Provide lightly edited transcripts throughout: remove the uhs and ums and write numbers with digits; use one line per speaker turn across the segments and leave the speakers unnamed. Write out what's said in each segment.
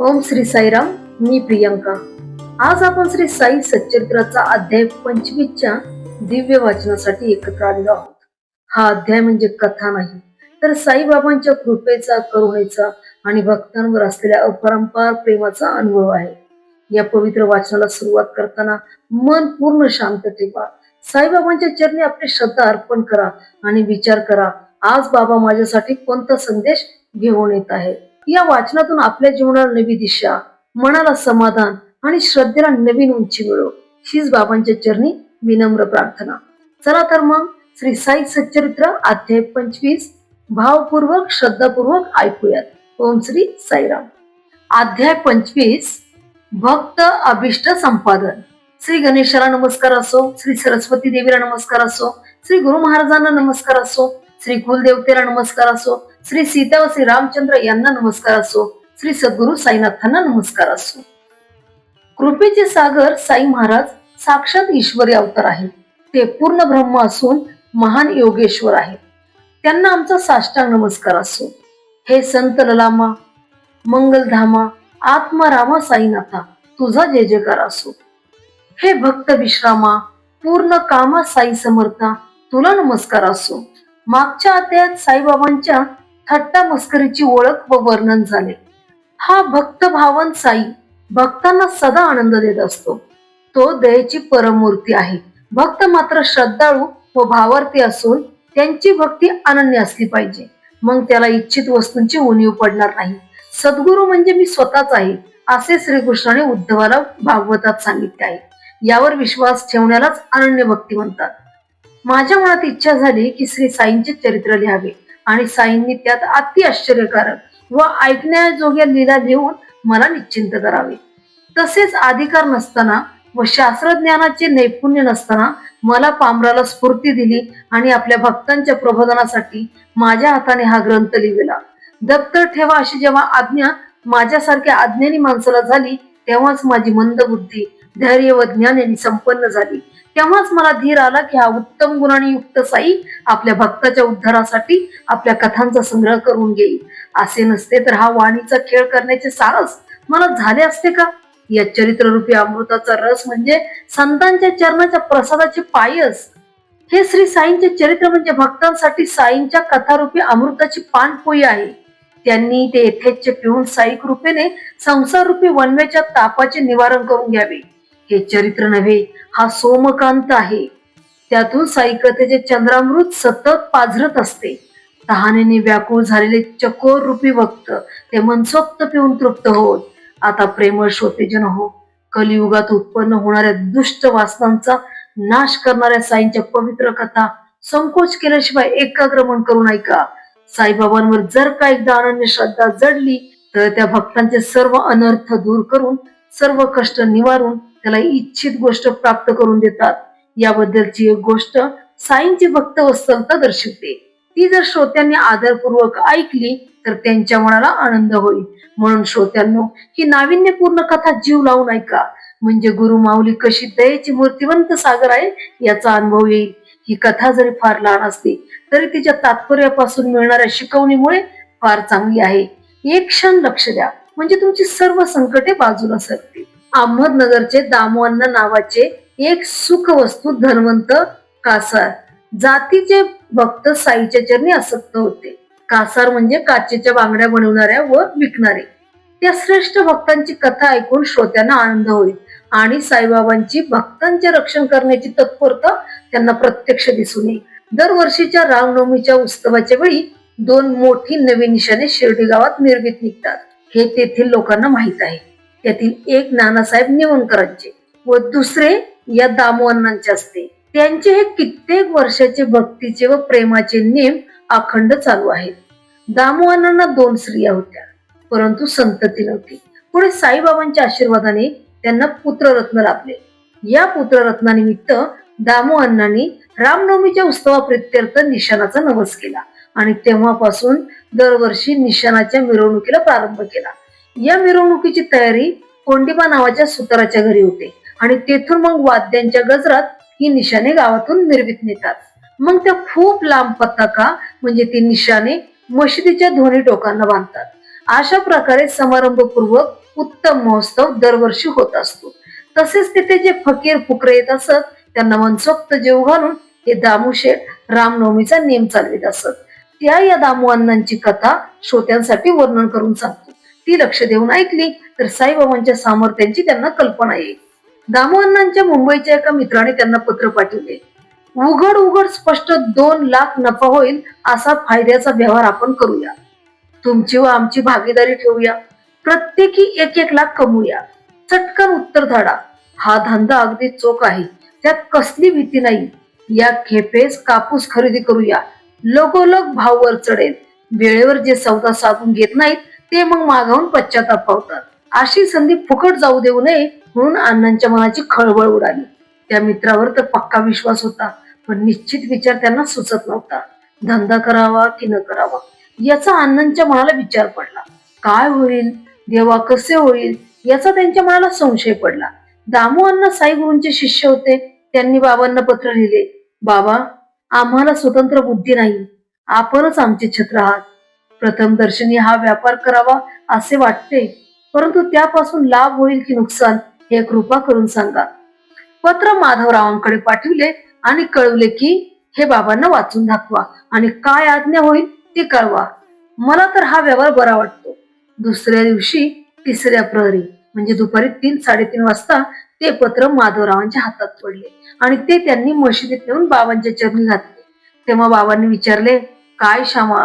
ओम श्री साईराम. मी प्रियंका. आज आपण श्री साई सच्चरित्राचा अध्याय 25च्या दिव्य वाचनासाठी एकत्र आलेलो आहोत. हा अध्याय म्हणजे कथा नाही, तर साईबाबांच्या कृपेचा, करुणेचा आणि भक्तांवर असलेल्या अपरंपार प्रेमाचा अनुभव आहे. या पवित्र वाचनाला सुरुवात करताना मन पूर्ण शांत ठेवा. साईबाबांच्या चरणी आपली श्रद्धा अर्पण करा आणि विचार करा, आज बाबा माझ्यासाठी कोणता संदेश घेऊन येत आहे. या वाचनातून आपल्या जीवनाला नवी दिशा, मनाला समाधान आणि श्रद्धेला नवीन उंची मिळो, हीच बाबांच्या चरणी विनम्र प्रार्थना. चला तर मग श्री साई सच्चरित्र अध्याय 25 भावपूर्वक, श्रद्धापूर्वक ऐकूयात. ओम श्री साईराम. अध्याय 25 भक्त अभिष्ट संपादन. श्री गणेशाला नमस्कार असो, श्री सरस्वती देवीला नमस्कार असो, श्री गुरु महाराजांना नमस्कार असो, श्री कुलदेवतेला नमस्कार असो, श्री सीता व श्री रामचंद्र यांना नमस्कार असो, श्री सद्गुरु साईनाथांना नमस्कार असो. कृपेचे सागर साई महाराज साक्षात ईश्वरी अवतार आहेत. ते पूर्ण ब्रह्म असून महान योगेश्वर आहेत. त्यांना आमचा साष्टांग नमस्कार असो. हे संत ललामा, मंगलधामा, आत्मारामा साईनाथा, तुझा जय जयकार असो. हे भक्त विश्रामा, पूर्ण कामा साई समर्था, तुला नमस्कार असो. मागच्या अध्यायात साईबाबांच्या थट्टा मस्करीची ओळख व वर्णन झाले. हा भक्त भावन साई भक्तांना सदा आनंद देत असतो. तो दयेची परमूर्ती आहे. भक्त मात्र श्रद्धाळू व भावार्थी असून त्यांची भक्ती अनन्य असली पाहिजे. मग त्याला इच्छित वस्तूंची उणीव पडणार नाही. सद्गुरु म्हणजे मी स्वतःच आहे, असे श्रीकृष्णाने उद्धवाला भागवतात सांगितले आहे. यावर विश्वास ठेवण्यालाच अनन्य भक्ती म्हणतात. माझ्या मनात इच्छा झाली की श्री साईंचे चरित्र लिहावे आणि साईंनी त्यात अति आश्चर्यकारक व ऐकण्याजोग्या लीला लिहून मला निश्चिंत करावे. तसेच अधिकार नसताना व शास्त्रज्ञानाचे नैपुण्य नसताना मला पामराला स्फूर्ती दिली आणि आपल्या भक्तांच्या प्रबोधनासाठी माझ्या हाताने हा ग्रंथ लिहिला. दप्तर ठेवा अशी जेव्हा आज्ञा माझ्यासारख्या अज्ञानी माणसाला झाली, तेव्हाच माझी मंद बुद्धी, धैर्य व ज्ञान यांनी संपन्न झाली. तेव्हाच मला धीर आला की हा उत्तम गुणांनी युक्त साई आपल्या भक्ताच्या उद्धारासाठी आपल्या कथांचा संग्रह करून घेईल. असे नसते तर हा वाणीचा खेळ करण्याचे साहस मला झाले असते का? या चरित्ररूपी अमृताचा रस म्हणजे संतांच्या चरणाच्या प्रसादाचे पायस. हे श्री साईंचे चरित्र म्हणजे भक्तांसाठी साईंच्या कथारूपी अमृताची पानपोई आहे. त्यांनी ते यथेच्छ पिऊन साई कृपेने संसार रूपी वनव्याच्या तापाचे निवारण करून घ्यावे. हे चरित्र नव्हे, हा सोमकांत आहे. त्यातून साई कथेचे चंद्रामृत सतत पाझरत असते. तहानेने व्याकुळ झालेले चकोर रूपी भक्त ते मनसोक्त पिऊन तृप्त होत. आता प्रेमळ श्रोतेजन हो, कलियुगात उत्पन्न होणाऱ्या दुष्ट वासनांचा नाश करणाऱ्या साईंच्या पवित्र कथा संकोच केल्याशिवाय एकाग्र मन करून ऐका. साईबाबांवर जर का एकदा अनन्य श्रद्धा जडली तर त्या भक्तांचे सर्व अनर्थ दूर करून, सर्व कष्ट निवारून त्याला इच्छित गोष्ट प्राप्त करून देतात. याबद्दलची एक गोष्ट साईंची भक्त वत्सलता दर्शवते. ती जर श्रोत्यांनी आदरपूर्वक ऐकली तर त्यांच्या मनाला आनंद होईल. म्हणून श्रोत्यांनो, ही नाविन्यपूर्ण कथा जीव लावून ऐका, म्हणजे गुरु माऊली कशी दयेची मूर्तिवंत सागर आहे याचा अनुभव येईल. ही कथा जरी फार लहान असली तरी तिच्या तात्पर्यापासून मिळणाऱ्या शिकवणीमुळे फार चांगली आहे. एक क्षण लक्ष द्या, म्हणजे तुमची सर्व संकटे बाजूला सरतील. अहमदनगरचे दामोअण्णा नावाचे एक सुखवस्तू धनवंत कासार जातीचे भक्त साईच्या चरणी आसक्त होते. कासार म्हणजे काचेच्या बांगड्या बनवणाऱ्या व विकणारे. त्या श्रेष्ठ भक्तांची कथा ऐकून श्रोत्यांना आनंद होईल आणि साईबाबांची भक्तांचे रक्षण करण्याची तत्परता त्यांना प्रत्यक्ष दिसून येईल. दरवर्षीच्या रामनवमीच्या उत्सवाच्या वेळी 2 मोठी नवीन निशाणे शिर्डी गावात निर्मित निघतात. हे तेथील लोकांना माहित आहे. त्यातील एक नानासाहेब निवणकरांचे व दुसरे या दामोअण्णांचे असते. त्यांचे हे कित्येक वर्षाचे भक्तीचे व प्रेमाचे नेम अखंड चालू आहेत. दामोअण्णांना 2 स्त्रिया होत्या, परंतु संतती नव्हती. पुढे साईबाबांच्या आशीर्वादाने त्यांना पुत्ररत्न लाभले. या पुत्ररत्नानिमित्त दामोअण्णांनी रामनवमीच्या उत्सवाप्रित्यर्थ निशाणाचा नवस केला आणि तेव्हापासून दरवर्षी निशाणाच्या मिरवणुकीला प्रारंभ केला. या मिरवणुकीची तयारी कोंडिबा नावाच्या सुताराच्या घरी होते आणि तेथून मग वाद्यांच्या गजरात ही निशाणे गावातून मिरवित नेतात. मग त्या खूप लांब पताका म्हणजे ती निशाणे मशिदीच्या दोन्ही टोकांना बांधतात अशा प्रकारे समारंभपूर्वक उत्तम महोत्सव दरवर्षी होत असतो. तसेच तिथे जे फकीर फुकरे येत असत त्यांना मनसोक्त जेव घालून हे दामू शेठ रामनवमीचा नेम चालवित असत. या दामू अण्णांची कथा श्रोत्यांसाठी वर्णन करून सांगतो. ती लक्ष देऊन ऐकली तर साईबाबांच्या सामर्थ्यांची त्यांना कल्पना येईल. दामू अण्णांच्या मुंबईच्या एका मित्राने त्यांना पत्र पाठवले. उघड उघड स्पष्ट 2 लाख नफा होईल असा फायद्याचा व्यवहार आपण करूया. तुमची व आमची भागीदारी ठेवूया. प्रत्येकी 1-1 लाख कमवूया. चटकन उत्तर धाडा. हा धंदा अगदी चोख आहे, त्यात कसली भीती नाही. या खेपेस कापूस खरेदी करूया. लगोलग भाव वर चढेल. वेळेवर जे सौदा साधून घेत नाहीत ते मग मागावून पश्चाताप पावतात. अशी संधी फुकट जाऊ देऊ नये म्हणून अण्णांच्या मनाची खळबळ उडाली. त्या मित्रावर तर पक्का विश्वास होता, पण निश्चित विचार त्यांना सुचत नव्हता. धंदा करावा की न करावा याचा अण्णांच्या मनाला विचार पडला. काय होईल देवा, कसे होईल याचा त्यांच्या मनाला संशय पडला. दामू अण्णा साई गुरूंचे शिष्य होते. त्यांनी बाबांना पत्र लिहिले. बाबा, आम्हाला स्वतंत्र बुद्धी नाही, आपणच आमचे छत्र आहात. प्रथम दर्शनी हा व्यापार करावा असे वाटते, परंतु त्यापासून लाभ होईल की नुकसान हे कृपा करून सांगा. पत्र माधवरावांकडे पाठविले आणि कळवले की हे बाबांना वाचून दाखवा आणि काय आज्ञा होईल ते कळवा. मला तर हा व्यवहार बरा वाटतो. दुसऱ्या दिवशी 3ऱ्या प्रहरी म्हणजे दुपारी 3-3:30 वाजता ते पत्र माधवरावांच्या हातात पडले आणि ते त्यांनी मशिदीत नेऊन बाबांच्या चरणी घातले. तेव्हा बाबांनी विचारले, काय श्यामा,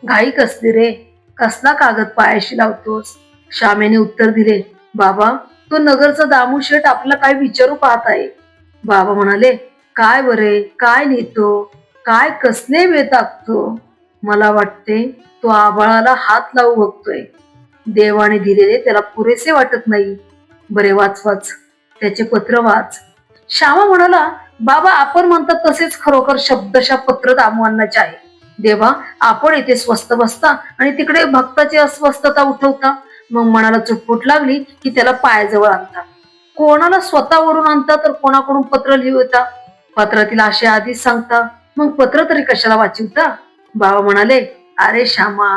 घाई कसली रे? कसला कागद पायाशी लावतोस? श्यामेने उत्तर दिले, बाबा, तो नगरचा दामू शेठ आपल्याला काय विचारू पाहत आहे. बाबा म्हणाले, काय बरे, काय लिहितो, काय कसले वेळ टाकतो? मला वाटते तो आभाळाला हात लावू बघतोय. देवाने दिलेले त्याला पुरेसे वाटत नाही. बरे, वाच वाच, त्याचे पत्र वाच. श्यामा म्हणाला, बाबा, आपण म्हणतात तसेच खरोखर शब्दशः पत्र दामवांनाचे आहे. देवा, आपण येथे स्वस्त बसता आणि तिकडे भक्ताची अस्वस्थता उठवता. मग मनाला चुटपुट लागली की त्याला पायाजवळ आणता. कोणाला स्वतःवरून आणता तर कोणाकडून पत्र लिहिता. पत्रातील आशय आधीच सांगता, मग पत्र तरी कशाला वाचिवता? बाबा म्हणाले, अरे श्यामा,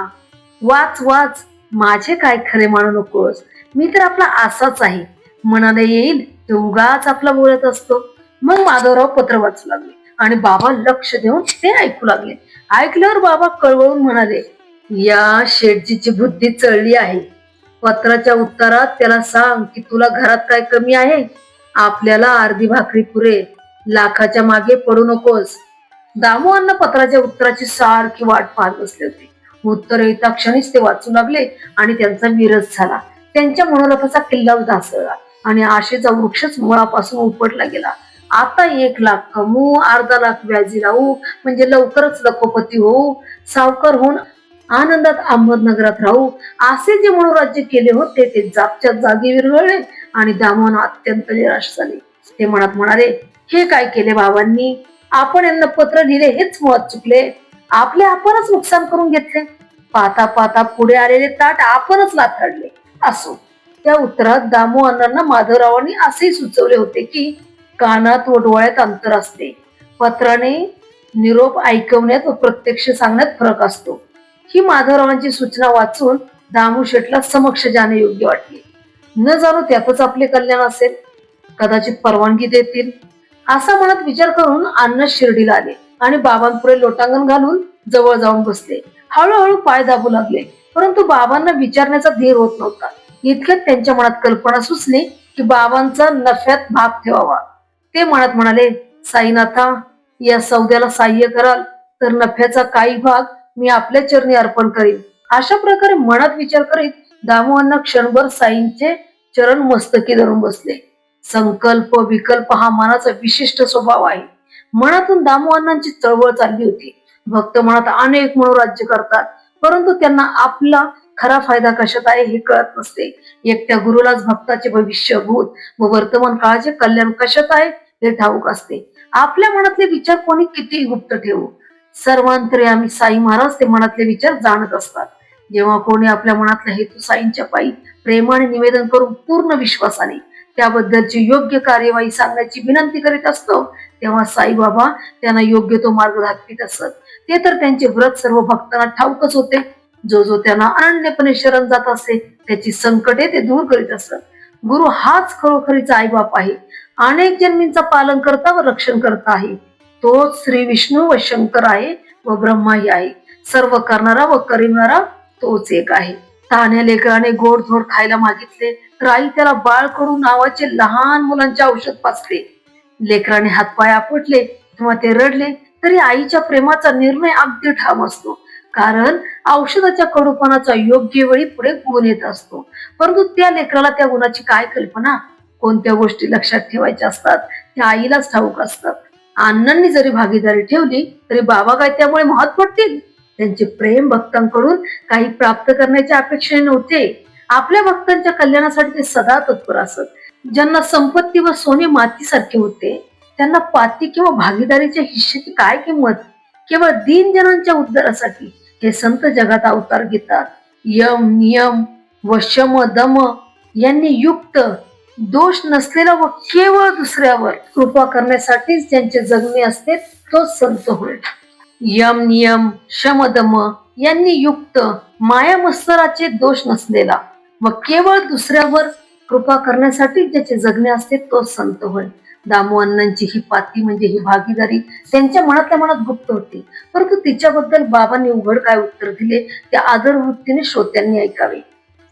वाच वाच, माझे काय खरे मानू नकोस. मी तर आपला असाच आहे, मनाला येईल ते उगाच आपला बोलत असतो. मग माधवराव पत्र वाचू लागले आणि बाबा लक्ष देऊन ते ऐकू लागले. ऐकल्यावर बाबा कळवळून म्हणाले, या शेठजीची बुद्धी चळली आहे. पत्राच्या उत्तरात त्याला सांग की तुला घरात काय कमी आहे, आपल्याला अर्धी भाकरी पुरे, लाखाच्या मागे पडू नकोस. दामू अण्णा पत्राच्या उत्तराची सारखी वाट पाहत बसले होते. उत्तर येता क्षणीच ते वाचू लागले आणि त्यांचा विरस झाला. त्यांच्या मनोरथाचा किल्ला ढासळला आणि आशेचा वृक्षच मुळापासून उपटला गेला. आता 1 लाख कमवू, अर्धा लाख व्याजी राहू, म्हणजे लवकरच लखोपती होऊ, सावकार होऊन आनंदात अहमदनगरात राहू, असे जे मनोराज्य केले होते ते जागच्या जागी विरघळले आणि दामोना अत्यंत निराश झाले. ते मनात म्हणाले, हे काय केले बाबांनी? आपण यांना पत्र लिहिले हेच मुळात चुकले. आपणच नुकसान करून घेतले. पाहता पाहता पुढे आलेले ताट आपणच लाथाडले. असो. त्या उत्तरात दामू अण्णांना माधवरावांनी असेही सुचवले होते की कानात व डोळ्यात अंतर असते. पत्राने निरोप ऐकवण्यात व प्रत्यक्ष सांगण्यात फरक असतो. ही माधवरावांची सूचना वाचून दामू शेठला समक्ष जाणे योग्य वाटले. न जाणू त्यातच आपले कल्याण असेल. कदाचित परवानगी देतील असा मनात विचार करून अण्णा शिर्डीला आले आणि बाबांपुढे लोटांगण घालून जवळ जाऊन बसले. हळूहळू पाय दाबू लागले, परंतु बाबांना विचारण्याचा धीर होत नव्हता. इतक्यात त्यांच्या मनात कल्पना सुचली की बाबांचा नफ्यात भाग ठेवावा. ते मनात म्हणाले, साईनाथा, या सौद्याला साह्य कराल तर नफ्याचा काही भाग मी आपल्या चरणी अर्पण करीन. अशा प्रकारे मनात विचार करीत दामू अण्णा क्षणभर साईंचे चरण मस्तकी धरून बसले. संकल्प विकल्प हा मनाचा विशिष्ट स्वभाव आहे. मनातून दामू अण्णांची चळवळ चालली होती. भक्त मनात अनेक मनोराज्य करतात, परंतु त्यांना आपला खरा फायदा कशात आहे हे कळत नसते. एकट्या गुरुलाच भक्ताचे भविष्य, भूत व वर्तमान काळाचे कल्याण कशात आहे हे ठाऊक असते. आपल्या मनातले विचार कोणी किती गुप्त ठेवू, सर्वांतर्यामी साई महाराज ते मनातले विचार जाणत असतात. जेव्हा कोणी आपल्या मनातला हेतू साईंच्या पायी प्रेमाने निवेदन करून पूर्ण विश्वासाने त्याबद्दलची योग्य कार्यवाही सांगण्याची विनंती करीत असतो, तेव्हा साईबाबा त्यांना योग्य तो मार्ग दाखवित असत. ते तर त्यांचे व्रत सर्व भक्तांना ठाऊकच होते. जो जो त्यांना अनन्यपणे शरण जात असे त्याची संकटे ते दूर करीत असत. गुरु हाच खरोखरीचा आईबाप आहे. अनेक जन्मींचा पालन करता व रक्षण करता आहे. तोच श्री विष्णू व शंकर आहे व ब्रह्माही आहे. सर्व करणारा व करिणारा तोच एक आहे. तान्या लेकराने गोडधोड खायला मागितले तर आई त्याला बाळकडू नावाचे लहान मुलांचे औषध पाजते. लेकराने हातपाय आपटले किंवा ते रडले तरी आईच्या प्रेमाचा निर्णय अगदी ठाम असतो. कारण औषधाच्या कडूपणाचा योग्य वेळी पुढे गुण येत असतो. परंतु त्या लेकराला त्या गुणाची काय कल्पना, कोणत्या गोष्टी लक्षात ठेवायच्या असतात त्या आईलाच ठाऊक असतात. अण्णांनी जरी भागीदारी ठेवली तरी बाबा काय त्यामुळे महत् पडतील? त्यांचे प्रेम भक्तांकडून काही प्राप्त करण्याची अपेक्षा नव्हते. आपल्या भक्तांच्या कल्याणासाठी ते सदा तत्पर असत. ज्यांना संपत्ती व सोने मातीसारखे होते त्यांना पाती किंवा भागीदारीच्या हिश्श्याची काय किंमत? केवळ दीन जनांच्या उद्धारासाठी हे संत जगात अवतार घेतात. यम नियम व शम दम यांनी युक्त दोष नसलेला व केवळ दुसऱ्यावर कृपा करण्यासाठीच ज्यांचे जगणे असते तोच संत होय. यम नियम शम दम यांनी युक्त माया मत्सराचे दोष नसलेला व केवळ दुसऱ्यावर कृपा करण्यासाठी ज्याचे जगणे असते तोच संत होय. दामू अण्णांची ही पाती म्हणजे ही भागीदारी त्यांच्या मनातल्या मनात गुप्त होती. परंतु तिच्याबद्दल बाबांनी उघड काय उत्तर दिले ते आदर वृत्तीने श्रोत्यांनी ऐकावे.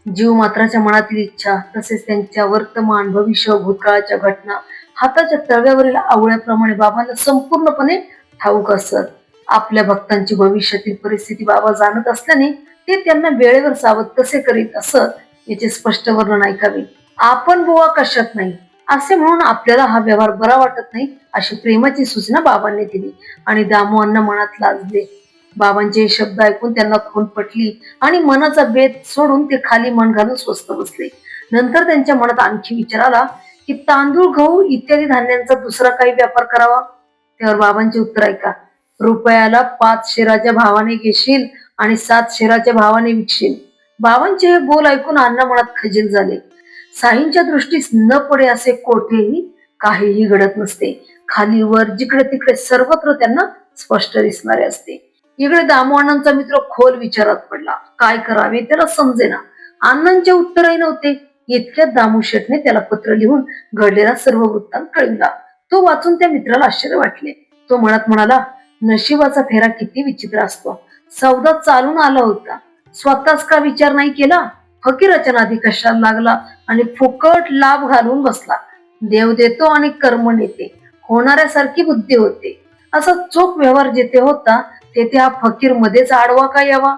जीव मात्राच्या मनातील इच्छा तसेच त्यांच्या वर्तमान भविष्य भूतकाळाच्या घटना हाताच्या तळव्यावरील आवळ्याप्रमाणे बाबांना संपूर्णपणे ठाऊक असत. आपल्या भक्तांची भविष्यातील परिस्थिती बाबा जाणत असल्याने ते त्यांना वेळेवर सावध कसे करीत असत याचे स्पष्ट वर्णन ऐकावे. आपण बुवा कशात नाही असे म्हणून आपल्याला हा व्यवहार बरा वाटत नाही अशी प्रेमाची सूचना बाबांनी दिली आणि दामू अण्णा मनात लाजले. बाबांचे हे शब्द ऐकून त्यांना खून पटली आणि मनाचा बेत सोडून ते खाली मन घालून स्वस्थ बसले. नंतर त्यांच्या मनात आणखी विचार आला की तांदूळ गहू इत्यादी धान्यांचा दुसरा काही व्यापार करावा. त्यावर बाबांचे उत्तर ऐका. रुपयाला 5 शेराच्या भावाने घेशील आणि 7 शेराच्या भावाने विकशील. बाबांचे हे बोल ऐकून अण्णा मनात खजील झाले. साईंच्या दृष्टीस न पडे असे कोठेही काहीही घडत नसते. खाली वर जिकडे तिकडे सर्वत्र त्यांना स्पष्ट दिसणारे असते. इकडे दामू अण्णांचा मित्र खोल विचारात पडला. काय करावे त्याला समजेना. अण्णांचे उत्तरही नव्हते. इतक्यात दामू शेठने त्याला पत्र लिहून घडलेला सर्व वृत्तांत कळविला. तो वाचून त्या मित्राला आश्चर्य वाटले. तो मनात म्हणाला, नशिबाचा फेरा किती विचित्र असतो. सौदा चालून आला होता, स्वतःच का विचार नाही केला. फकीराच्या नादी कशाला लागला आणि फुकट लाभ घालून बसला. देव देतो आणि कर्म नेते, होणाऱ्यासारखी बुद्धी होते. असा चोख व्यवहार जेथे होता तेथे हा फकीर मध्येच आडवा का यावा.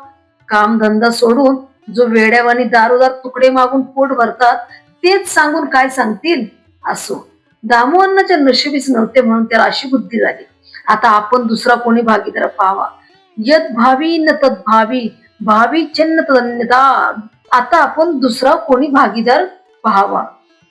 काम धंदा सोडून जो वेड्यावानी दारोदार तुकडे मागून पोट भरतात तेच सांगून काय सांगतील. असो, दामू अण्णाच्या नशिबीच नव्हते म्हणून त्याला अशी बुद्धी झाली. आता आपण दुसरा कोणी भागीदार पाहावा. यद भावी न तद भावी, भावी चिन्ह तन्यता. आता आपण दुसरा कोणी भागीदार पाहावा.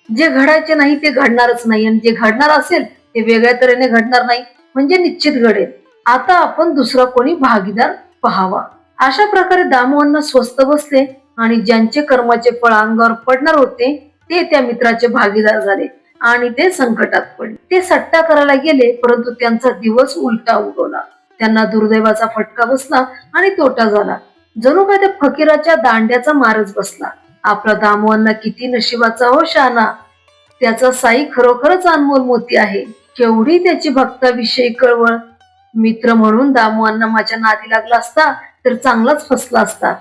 जे घडायचे नाही ते घडणारच नाही आणि जे घडणार असेल ते वेगळ्या तऱ्हेने घडणार नाही म्हणजे निश्चित घडेल. आता आपण दुसरा कोणी भागीदार पाहावा. अशा प्रकारे दामू अण्णा स्वस्त बसले आणि ज्यांचे कर्माचे फळ अंगावर पडणार होते ते त्या मित्राचे भागीदार झाले आणि ते संकटात पडले. ते सट्टा करायला गेले परंतु त्यांचा दिवस उलटा उगवला. त्यांना दुर्दैवाचा फटका बसला आणि तोटा झाला. जणू काय त्या फकीराच्या दांड्याचा मारच बसला. आपला दामू अण्णा किती नशिबाचा हो शहाणा. त्याचा साई खरोखरच अनमोल मोती आहे. केवढी त्याची भक्ताविषयी कळवळ. मित्र म्हणून दामू अण्णा माझ्या नादी लागला असता तर चांगलाच फसला असता.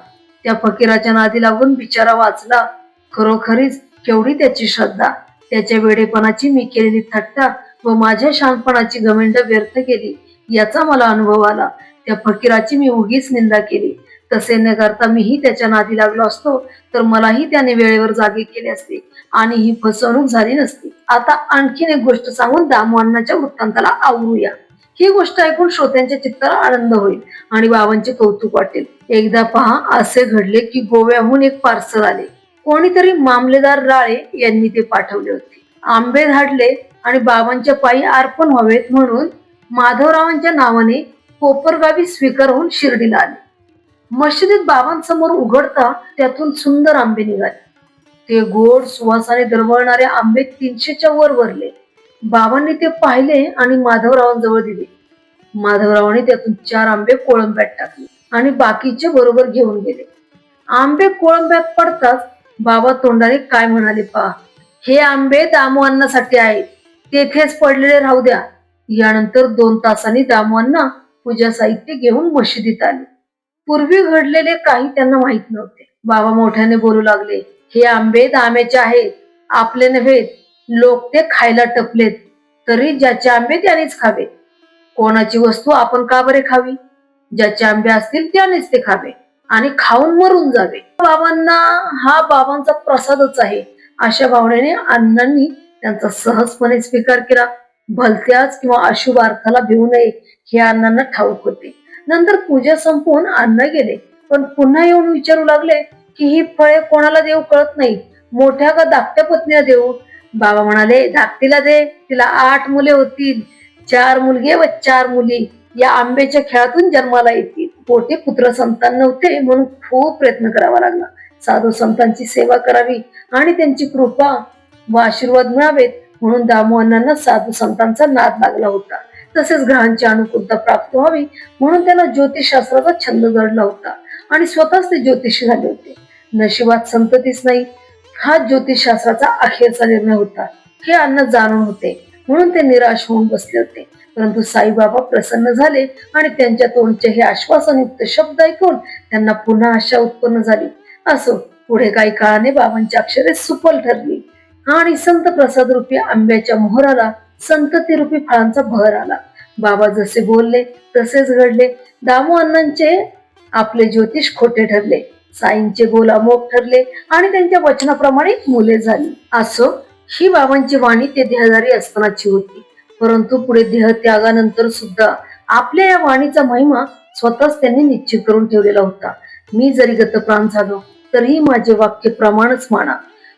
त्या फकीराच्या नादी लागून बिचारा वाचला. खरोखरीच केवढी त्याची श्रद्धा. त्याच्या वेडेपणाची मी केलेली थट्टा व माझ्या शहाणपणाची घमेंड व्यर्थ केली याचा मला अनुभव आला. त्या फकीराची मी उगीच निंदा केली. तसे न करता मीही त्याच्या नादी लागलो असतो तर मलाही त्याने वेळेवर जागे केले असते आणि ही फसवणूक झाली नसती. आता आणखीन एक गोष्ट सांगून दामू अण्णाच्या वृत्तांताला आवरूया. ही गोष्ट ऐकून श्रोत्यांच्या चित्ताला आनंद होईल आणि बाबांचे कौतुक वाटेल. एकदा पहा, असे घडले की गोव्याहून एक पार्सल आले. कोणीतरी मामलेदार राळे यांनी ते पाठवले होते. आंबे धाडले आणि बाबांच्या पायी अर्पण व्हावेत म्हणून माधवरावांच्या नावाने कोपरगावी स्वीकार होऊन शिर्डीला आले. मशिदीत बाबांसमोर उघडता त्यातून सुंदर आंबे निघाले. ते गोड सुवासाने दरवळणारे आंबे 300च्या वर भरले. बाबांनी ते पाहिले आणि माधवरावांजवळ दिले. माधवरावांनी त्यातून 4 आंबे कोळंब्यात टाकले. आणि बाकीचे बरोबर घेऊन गेले. आंबे कोळंब्यात पडताच बाबा तोंडाने काय म्हणाले पहा, हे आंबे दामू अण्णासाठी आहेत, तेथेच पडलेले राहू द्या. यानंतर 2 तासांनी दामू अण्णा पूजा साहित्य घेऊन मशिदीत आले. पूर्वी घडलेले काही त्यांना माहित नव्हते. बाबा मोठ्याने बोलू लागले, हे आंबे दाम्याचे आहेत, आपले नव्हेत. लोक ते खायला टपलेत, तरी ज्याचे आंबे त्यानेच खावे. कोणाची वस्तू आपण का बरे खावी? ज्याचे आंबे असतील त्यानेच ते खावे आणि खाऊन मरून जावे. बाबांना हा बाबांचा प्रसादच आहे, अशा भावनेने अण्णांनी त्यांचा सहजपणे स्वीकार केला. भलत्याच किंवा अशुभ अर्थाला भिवू नये हे अण्णांना ठाऊक होते. नंतर पूजा संपवून अण्णा गेले, पण पुन्हा येऊन विचारू लागले की ही फळे कोणाला देऊ कळत नाही, मोठ्या का धाकट्या पत्नीला देऊ? बाबा म्हणाले, धाकटीला दे, तिला 8 मुले होतील, 4 मुलगे व 4 मुली या आंब्याच्या खेळातून जन्माला येतील. पोटे पुत्र संतान नव्हते म्हणून खूप प्रयत्न करावा लागला. साधू संतांची सेवा करावी आणि त्यांची कृपा व आशीर्वाद मिळावेत म्हणून दामू अण्णांना साधू संतांचा नाद लागला होता. तसेच ग्रहांची अनुकूलता प्राप्त व्हावी म्हणून त्यांना ज्योतिषशास्त्राचा छंद जडला होता आणि स्वतःच ते ज्योतिषी झाले होते. नशिबात संततीच नाही हा ज्योतिषशास्त्राचा अखेरचा निर्णय होता हे अण्णा जाणून होते, म्हणून ते निराश होऊन बसले होते. परंतु साईबाबा प्रसन्न झाले आणि त्यांच्या तोंडचे हे आश्वासनयुक्त शब्द ऐकून त्यांना पुन्हा आशा उत्पन्न झाली. असो, पुढे काही काळाने बाबांची अक्षरे सुफल ठरली आणि संत प्रसाद रूपी आंब्याच्या मोहराला संतती रूपी फळांचा बहर आला. बाबा जसे बोलले तसेच घडले. दामू अण्णांचे आपले ज्योतिष खोटे ठरले, साईंचे बोल अमोघ ठरले आणि त्यांच्या वचनाप्रमाणे मुले झाली. असो, ही बाबांची वाणी ते देहधारी असतानाची होती, परंतु पुढे देह त्यागानंतर सुद्धा आपल्या या वाणीचा महिमा स्वतःच त्यांनी निश्चित करून ठेवलेला होता. मी जरी गतप्राण झालो तरीही माझे वाक्य प्रमाणच माना.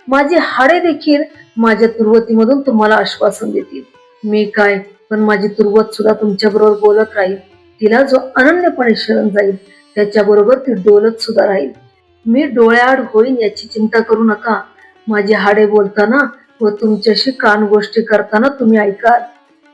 माझे हाडे देखील माझ्या तुर्वतीमधून तुम्हाला आश्वासन देतील. मी काय, पण माझी तुर्वत सुद्धा तुमच्या बरोबर बोलत राहील. तिला जो अनन्यपणे शरण जाईल त्याच्या बरोबर ती डोलत सुद्धा राहील. मी डोळ्याआड होईन याची चिंता करू नका. माझे हाडे बोलताना व तुमच्याशी कान गोष्टी करताना तुम्ही ऐकाल.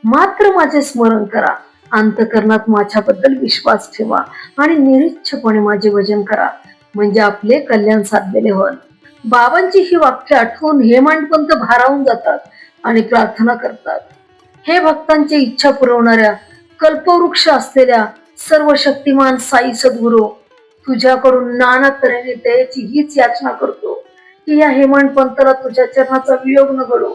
मात्र माझे स्मरण करा, अंतकरणात माझ्याबद्दल विश्वास ठेवा आणि निरीच्छपणे माझे भजन करा, म्हणजे आपले कल्याण साधलेले होईल. बाबांची ही वाक्य आठवून हेमाडपंत भारावून जातात आणि प्रार्थना करतात. हे भक्तांची इच्छा पुरवणाऱ्या कल्पवृक्ष असलेल्या सर्व शक्तिमान साई सद्गुरू, तुझ्याकडून नाना तऱ्हेने दयेची हीच याचना करतो की या हेमाडपंताला तुझ्या चरणाचा वियोग न घडो.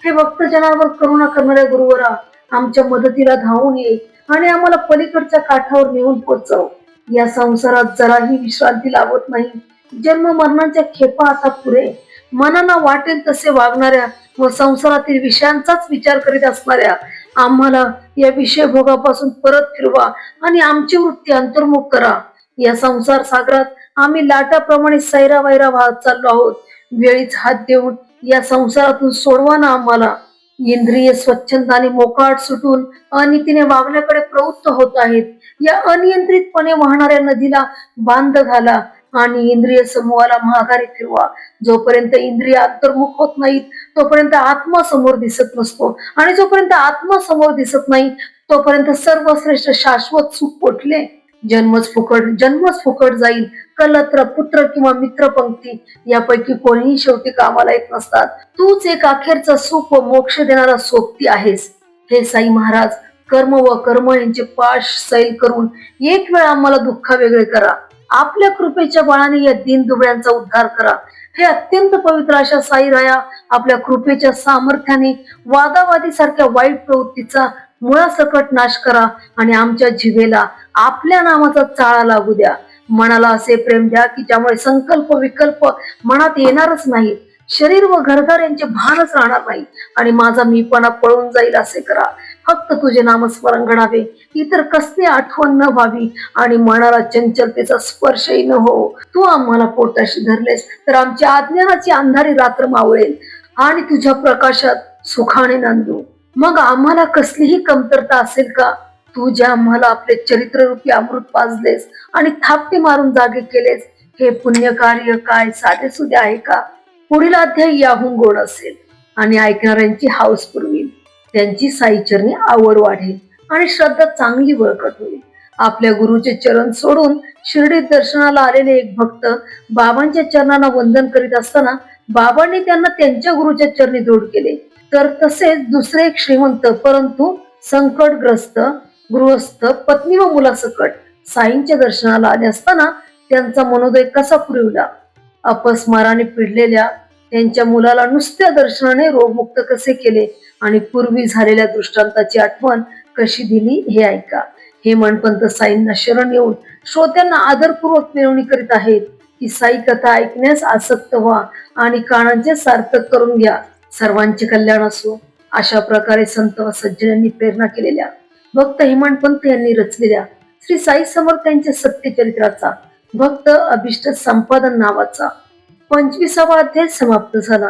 हे भक्तजनावर करुणा करणाऱ्या गुरुवरा, आमच्या मदतीला धावून ये आणि आम्हाला पलीकडच्या काठावर नेऊन पोचव. या संसारात जराही विश्रांती लाभत नाही. जन्म मरणाच्या खेपा आता पुरे. मनाला वाटेल तसे वागणाऱ्या व संसारातील विषयांचाच विचार करीत असणाऱ्या आम्हाला या विषय भोगापासून परत फिरवा आणि आमची वृत्ती अंतर्मुख करा. या संसार सागरात आम्ही लाटाप्रमाणे सैरा वैरा वाहत चाललो आहोत. वेळीच हात देऊन या संसारातून सोडवा ना आम्हाला. इंद्रिय स्वच्छंदाने मोकाट सुटून अनितीने वागण्याकडे प्रवृत्त होत आहेत. या अनियंत्रितपणे वाहणाऱ्या नदीला बांध घाला आणि इंद्रिय समूहाला माघारी फिरवा. जोपर्यंत इंद्रिय अंतर्मुख होत नाहीत तोपर्यंत आत्मा समोर दिसत नसतो आणि जोपर्यंत आत्मा समोर दिसत नाही तोपर्यंत सर्वश्रेष्ठ शाश्वत सुख पोटले. जन्मच फुकट जाईल. कलत्र, पुत्र किंवा मित्र पंक्ती यापैकी कोणीही शेवटी कामाला येत नसतात. तूच एक अखेरचा सुख व मोक्ष देणारा सोबती आहेस. हे साई महाराज, कर्म व कर्म यांचे पाश सैल करून एक वेळ आम्हाला दुःखा वेगळे करा. आपल्या कृपेच्या बळाने या दीनदुबळ्यांचा उद्धार करा. हे अत्यंत पवित्र अशा साईराया, आपल्या कृपेच्या सामर्थ्याने वादावादी सारख्या वाईट प्रवृत्तीचा मुळासकट नाश करा आणि आमच्या जिभेला आपल्या नामाचा चाळा लागू द्या. मनाला असे प्रेम द्या की ज्यामुळे संकल्प विकल्प मनात येणारच नाही. शरीर व घरदार यांचे भानच राहणार नाही आणि माझा मीपणा पळून जाईल असे करा. फक्त तुझे नामस्मरण घडावे, इतर कसली आठवण न व्हावी आणि मनाला चंचलतेचा स्पर्शही न हो. तू आम्हाला पोटाशी धरलेस तर आमची अज्ञानाची अंधारी रात्र मावळेल आणि तुझ्या प्रकाशात सुखाने नांदू. मग आम्हाला कसलीही कमतरता असेल का? तू ज्या आम्हाला आपले चरित्ररूपी अमृत पाजलेस आणि थापटे मारून जागे केलेस, हे पुण्य कार्य काय साधे सुधे आहे का? पुढील अध्याय याहून गोड असेल आणि ऐकणाऱ्यांची हाऊस पुरविल. त्यांची साईचरणी आवड वाढेल आणि श्रद्धा चांगली बळकट होईल. आपल्या गुरुचे चरण सोडून शिर्डीत दर्शनाला आलेले एक भक्त बाबांच्या चरणांना वंदन करीत असताना बाबांनी त्यांना त्यांच्या गुरुच्या चरणी दृढ केले. तर तसेच दुसरे एक श्रीमंत परंतु संकटग्रस्त गृहस्थ पत्नी व मुलासकट साईंच्या दर्शनाला आले असताना त्यांचा मनोदय कसा पुरविला. अपस्माराने पिडलेल्या त्यांच्या मुलाला नुसत्या दर्शनाने रोगमुक्त कसे केले आणि पूर्वी झालेल्या दृष्टांताची आठवण कशी दिली हे ऐका. हेमाडपंत साईंना शरण येऊन श्रोत्यांना आदरपूर्वक विनवणी करीत आहेत की साई कथा ऐकण्यास आसक्त व्हा आणि कानांचे सार्थक करून घ्या. सर्वांचे कल्याण असो. अशा प्रकारे संत व सज्जनांनी प्रेरणा केलेल्या भक्त हेमाडपंत यांनी रचलेल्या श्री साई समर्थ यांच्या सत्यचरित्राचा भक्त अभिष्ट संपादन नावाचा 25वा अध्याय समाप्त झाला.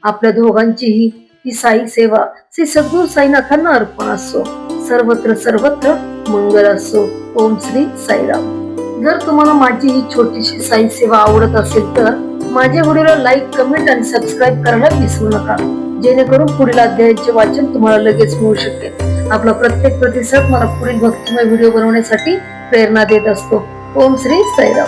आपल्या दोघांचीही ही साई सेवा श्री सद्गुरू साईनाथांना अर्पण असो. सर्वत्र सर्वत्र मंगल असो. ओम श्री साईराम. जर तुम्हाला माझी ही छोटीशी साई सेवा आवडत असेल तर माझ्या व्हिडिओला लाईक, कमेंट आणि सबस्क्राईब करायला विसरू नका, जेणेकरून पुढील अध्यायाचे वाचन तुम्हाला लगेच मिळू शकेल. आपला प्रत्येक प्रतिसाद मला पुढील भक्तिमय व्हिडिओ बनवण्यासाठी प्रेरणा देत असतो. ओम श्री साईराम.